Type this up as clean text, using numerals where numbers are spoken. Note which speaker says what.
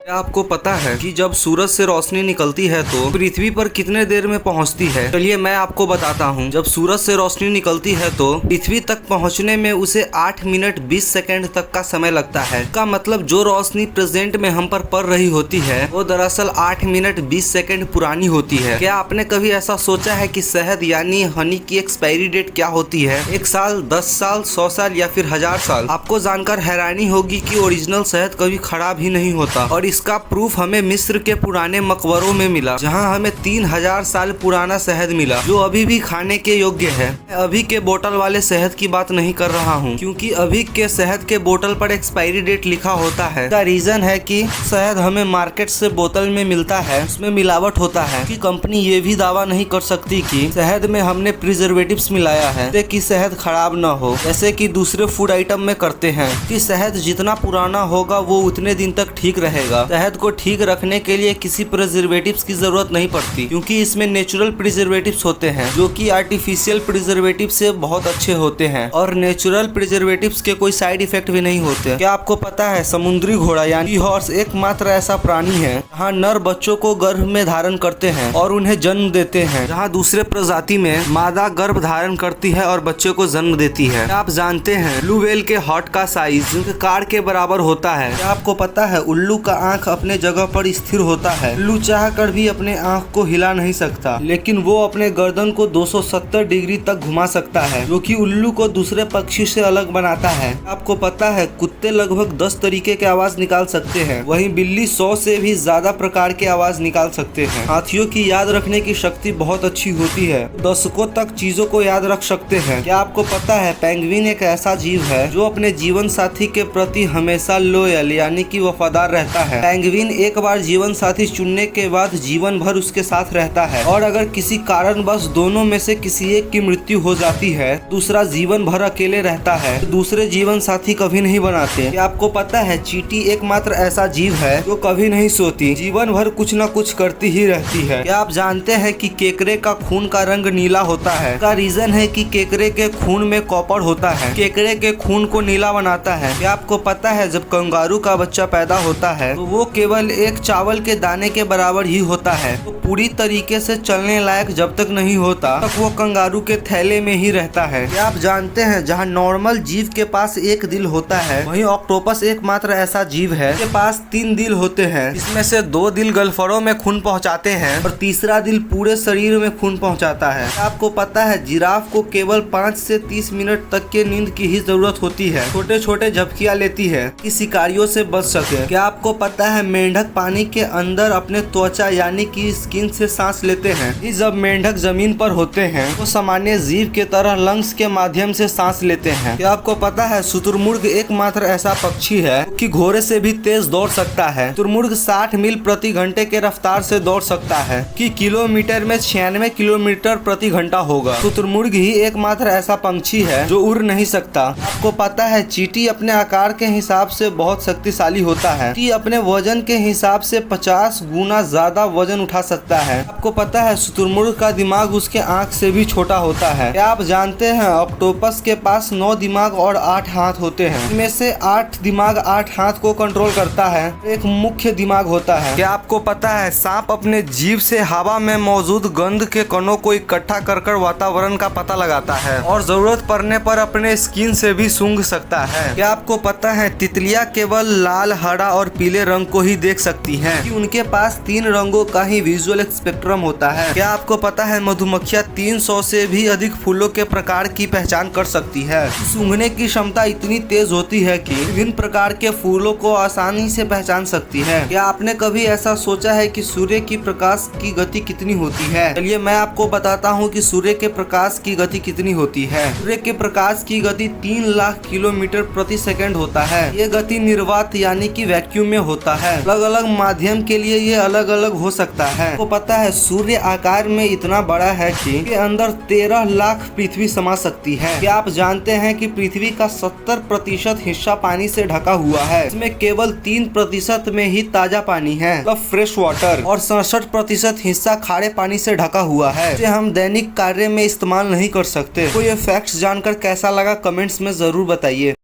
Speaker 1: क्या आपको पता है कि जब सूरज से रोशनी निकलती है तो पृथ्वी पर कितने देर में पहुंचती है? चलिए मैं आपको बताता हूं। जब सूरज से रोशनी निकलती है तो पृथ्वी तक पहुंचने में उसे 8 मिनट 20 सेकंड तक का समय लगता है। का मतलब जो रोशनी प्रेजेंट में हम पर पड़ रही होती है वो दरअसल 8 मिनट 20 सेकंड पुरानी होती है। क्या आपने कभी ऐसा सोचा है कि शहद यानी हनी की एक्सपायरी डेट क्या होती है? 1 साल, 10 साल, 100 साल या फिर 1000 साल? आपको जानकर हैरानी होगी कि ओरिजिनल शहद कभी खराब ही नहीं होता और इसका प्रूफ हमें मिस्र के पुराने मकबरों में मिला, जहां हमें 3000 साल पुराना शहद मिला जो अभी भी खाने के योग्य है। मैं अभी के बोतल वाले शहद की बात नहीं कर रहा हूं, क्योंकि अभी के शहद के बोतल पर एक्सपायरी डेट लिखा होता है। इसका रीजन है कि शहद हमें मार्केट से बोतल में मिलता है, उसमें मिलावट होता है कि कंपनी ये भी दावा नहीं कर सकती कि शहद में हमने प्रिजर्वेटिव्स मिलाया है जिससे कि शहद खराब न हो, जैसे कि दूसरे फूड आइटम में करते हैं कि शहद जितना पुराना होगा वो उतने दिन तक ठीक रहेगा। शहद को ठीक रखने के लिए किसी प्रिजर्वेटिव्स की जरूरत नहीं पड़ती, क्योंकि इसमें नेचुरल प्रिजर्वेटिव्स होते हैं जो कि आर्टिफिशियल प्रिजर्वेटिव से बहुत अच्छे होते हैं और नेचुरल प्रिजर्वेटिव्स के कोई साइड इफेक्ट भी नहीं होते। क्या आपको पता है समुद्री घोड़ा यानी हॉर्स एकमात्र ऐसा प्राणी है जहाँ नर बच्चों को गर्भ में धारण करते हैं और उन्हें जन्म देते हैं, जहाँ दूसरे प्रजाति में मादा गर्भ धारण करती है और बच्चे को जन्म देती है। आप जानते हैं ब्लू व्हेल के हॉट का साइज कार के बराबर होता है। क्या आपको पता है उल्लू का आंख अपने जगह पर स्थिर होता है? उल्लू चाह कर भी अपने आंख को हिला नहीं सकता, लेकिन वो अपने गर्दन को 270 डिग्री तक घुमा सकता है, जो कि उल्लू को दूसरे पक्षी से अलग बनाता है। आपको पता है कुत्ते लगभग 10 तरीके के आवाज निकाल सकते हैं, वहीं बिल्ली 100 से भी ज्यादा प्रकार के आवाज निकाल सकते हैं। हाथियों की याद रखने की शक्ति बहुत अच्छी होती है, दशकों तक चीजों को याद रख सकते हैं। क्या आपको पता है पेंगुइन एक ऐसा जीव है जो अपने जीवन साथी के प्रति हमेशा लॉयल यानी कि वफादार रहता है। पेंगुइन एक बार जीवन साथी चुनने के बाद जीवन भर उसके साथ रहता है और अगर किसी कारणवश दोनों में से किसी एक की मृत्यु हो जाती है, दूसरा जीवन भर अकेले रहता है, तो दूसरे जीवन साथी कभी नहीं बनाते। क्या आपको पता है चींटी एकमात्र ऐसा जीव है जो कभी नहीं सोती, जीवन भर कुछ न कुछ करती ही रहती है। क्या आप जानते हैं कि केकड़े का खून का रंग नीला होता है? इसका रीजन है कि केकड़े के खून में कॉपर होता है, केकड़े के खून को नीला बनाता है। क्या आपको पता है जब कंगारू का बच्चा पैदा होता है तो वो केवल एक चावल के दाने के बराबर ही होता है, तो पूरी तरीके से चलने लायक जब तक नहीं होता तब वो कंगारू के थैले में ही रहता है। क्या आप जानते हैं जहाँ नॉर्मल जीव के पास एक दिल होता है, वहीं ऑक्टोपस एकमात्र ऐसा जीव है जिसके पास 3 दिल होते हैं। इसमें से 2 दिल गलफड़ों में खून पहुँचाते हैं और तीसरा दिल पूरे शरीर में खून पहुँचाता है। आपको पता है जिराफ को केवल 5 से 30 मिनट तक के नींद की ही जरूरत होती है, छोटे छोटे झपकियाँ लेती है कि शिकारियों से बच सके। क्या आपको पता है मेंढक पानी के अंदर अपने त्वचा यानी कि स्किन से सांस लेते हैं। जब मेंढक जमीन पर होते हैं वो सामान्य जीव के तरह लंग्स के माध्यम से सांस लेते हैं। क्या आपको पता है शुतुरमुर्ग एकमात्र ऐसा पक्षी है कि घोड़े से भी तेज दौड़ सकता है। शुतुरमुर्ग 60 मील प्रति घंटे के रफ्तार से दौड़ सकता है कि किलोमीटर में 96 किलोमीटर प्रति घंटा होगा। शुतुरमुर्ग ही एकमात्र ऐसा पंछी है जो उड़ नहीं सकता। आपको पता है चींटी अपने आकार के हिसाब से बहुत शक्तिशाली होता है। चींटी अपने वजन के हिसाब से 50 गुना ज्यादा वजन उठा सकता है। आपको पता है शुतुरमुर्ग का दिमाग उसके आंख से भी छोटा होता है। क्या आप जानते हैं ऑक्टोपस के पास 9 दिमाग और 8 हाथ होते हैं। इनमें से 8 दिमाग 8 हाथ को कंट्रोल करता है, एक मुख्य दिमाग होता है। क्या आपको पता है सांप अपने जीभ से हवा में मौजूद गंध के कणों को इकट्ठा कर वातावरण का पता लगाता है और जरूरत पड़ने पर अपने स्किन से भी सूंघ सकता है। क्या आपको पता है तितलियां केवल लाल, हरा और पीले रंग को ही देख सकती हैं, कि उनके पास 3 रंगों का ही विजुअल स्पेक्ट्रम होता है। क्या आपको पता है मधुमक्खियां 300 से भी अधिक फूलों के प्रकार की पहचान कर सकती है। सूंघने की क्षमता इतनी तेज होती है कि विभिन्न प्रकार के फूलों को आसानी से पहचान सकती है। क्या आपने कभी ऐसा सोचा है कि सूर्य की प्रकाश की गति कितनी होती है? चलिए मैं आपको बताता हूँ कि सूर्य के प्रकाश की गति कितनी होती है। सूर्य के प्रकाश की गति 3 लाख किलोमीटर प्रति सेकंड होता है। ये गति निर्वात यानी कि वैक्यूम में होता है। अलग अलग माध्यम के लिए ये अलग अलग हो सकता है। आपको पता है सूर्य आकार में इतना बड़ा है कि इसके अंदर 13 लाख पृथ्वी समा सकती है। क्या आप जानते हैं कि पृथ्वी का 70% हिस्सा पानी से ढका हुआ है, इसमें केवल 3% में ही ताजा पानी है, मतलब फ्रेश वाटर, और 67% हिस्सा खारे पानी से ढका हुआ है, जिसे हम दैनिक कार्य में इस्तेमाल नहीं कर सकते। तो ये फैक्ट्स जानकर कैसा लगा कमेंट्स में जरूर बताइए।